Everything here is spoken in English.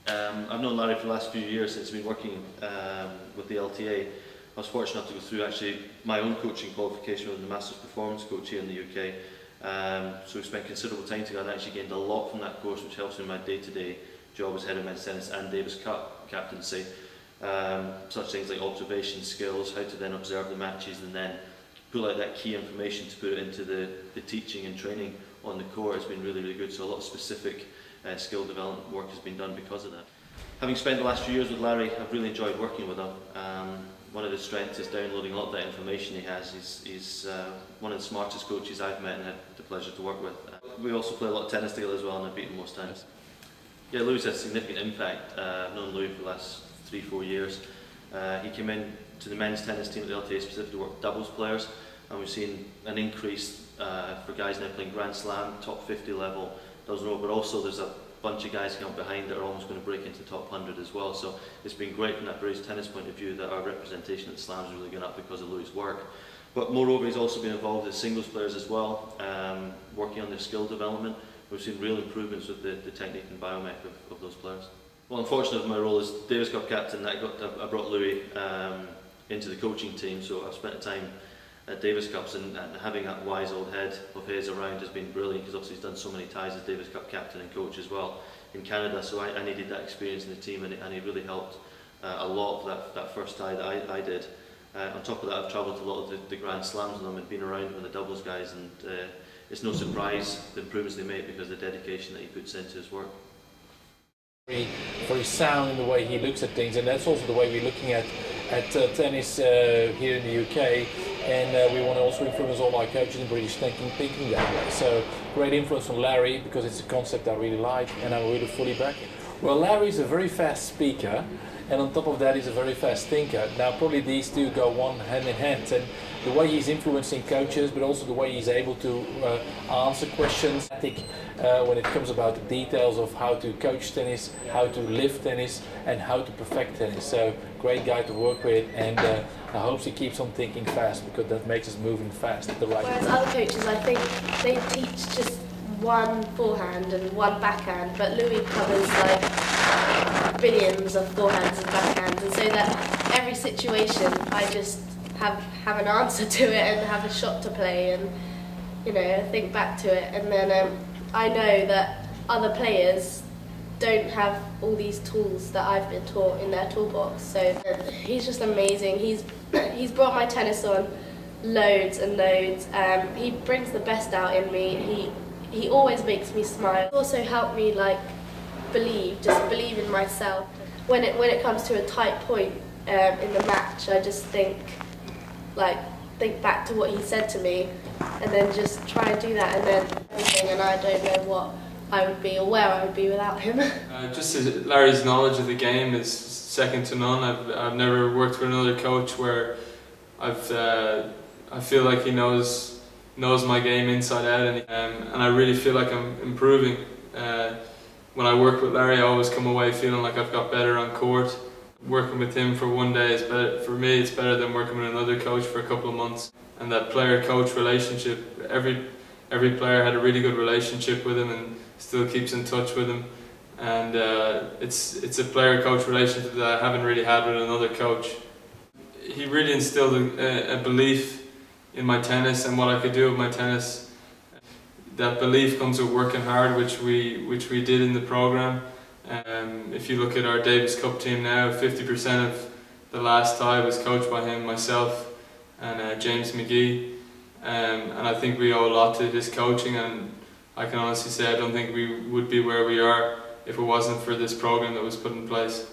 I've known Larry for the last few years since he's been working with the LTA. I was fortunate enough to go through actually my own coaching qualification with the Masters Performance Coach here in the UK. So we spent considerable time together and actually gained a lot from that course, which helps me in my day-to-day job as head of men's tennis and Davis Cup captaincy. Such things like observation skills, how to then observe the matches and then pull out that key information to put it into the teaching and training on the court has been really, really good. So a lot of specific skill development work has been done because of that. Having spent the last few years with Larry, I've really enjoyed working with him. One of his strengths is downloading a lot of that information he has. He's one of the smartest coaches I've met and had the pleasure to work with. We also play a lot of tennis together as well, and I've beaten most times. Yeah, Louis had a significant impact. I've known Louis for the last 3-4 years. He came in to the men's tennis team at the LTA specifically to work with doubles players, and we've seen an increase for guys now playing Grand Slam, top 50 level, doesn't know, but also there's a bunch of guys coming behind that are almost going to break into the top 100 as well. So it's been great from that British tennis point of view that our representation at the Slams is really going up because of Louis' work. But moreover, he's also been involved as singles players as well, working on their skill development. We've seen real improvements with the technique and biomech of those players. Well, unfortunately, my role as Davis Cup captain, I brought Louis into the coaching team, so I've spent time at Davis Cups and having that wise old head of his around has been brilliant, because obviously he's done so many ties as Davis Cup captain and coach as well in Canada, so I needed that experience in the team, and he really helped a lot for that first tie that I did. On top of that, I've travelled to a lot of the Grand Slams with them and been around with the doubles guys, and it's no surprise the improvements they make because of the dedication that he puts into his work. Very sound in the way he looks at things, and that's also the way we're looking at tennis here in the UK, and we want to also influence all our coaches in British thinking that way. So great influence from Larry, because it's a concept I really like and I really fully back it. Well, Larry is a very fast speaker, and on top of that he's a very fast thinker. Now probably these two go one hand in hand, and the way he's influencing coaches, but also the way he's able to answer questions. I think when it comes about the details of how to coach tennis, how to live tennis, and how to perfect tennis. So great guy to work with, and I hope he keeps on thinking fast, because that makes us moving fast at the right Whereas other coaches, I think they teach just one forehand and one backhand, but Louis covers like billions of forehands and backhands, and so that every situation I just have an answer to it and have a shot to play, and think back to it, and then I know that other players don't have all these tools that I've been taught in their toolbox. So he's just amazing. He's brought my tennis on loads and loads. He brings the best out in me. He always makes me smile. He also helped me just believe in myself. When it comes to a tight point in the match, I just think back to what he said to me, and then just try and do that, and then everything, and I don't know what I would be or where I would be without him. Just Larry's knowledge of the game is second to none. I've never worked with another coach where I feel like he knows my game inside out, and I really feel like I'm improving. When I work with Larry, I always come away feeling like I've got better on court. Working with him for one day is better for me. It's better than working with another coach for a couple of months. And that player-coach relationship, every player had a really good relationship with him and still keeps in touch with him. And it's a player-coach relationship that I haven't really had with another coach. He really instilled a belief in my tennis and what I could do with my tennis. That belief comes with working hard, which we did in the program. If you look at our Davis Cup team now, 50% of the last tie was coached by him, myself, and James McGee. And I think we owe a lot to his coaching, and I can honestly say I don't think we would be where we are if it wasn't for this program that was put in place.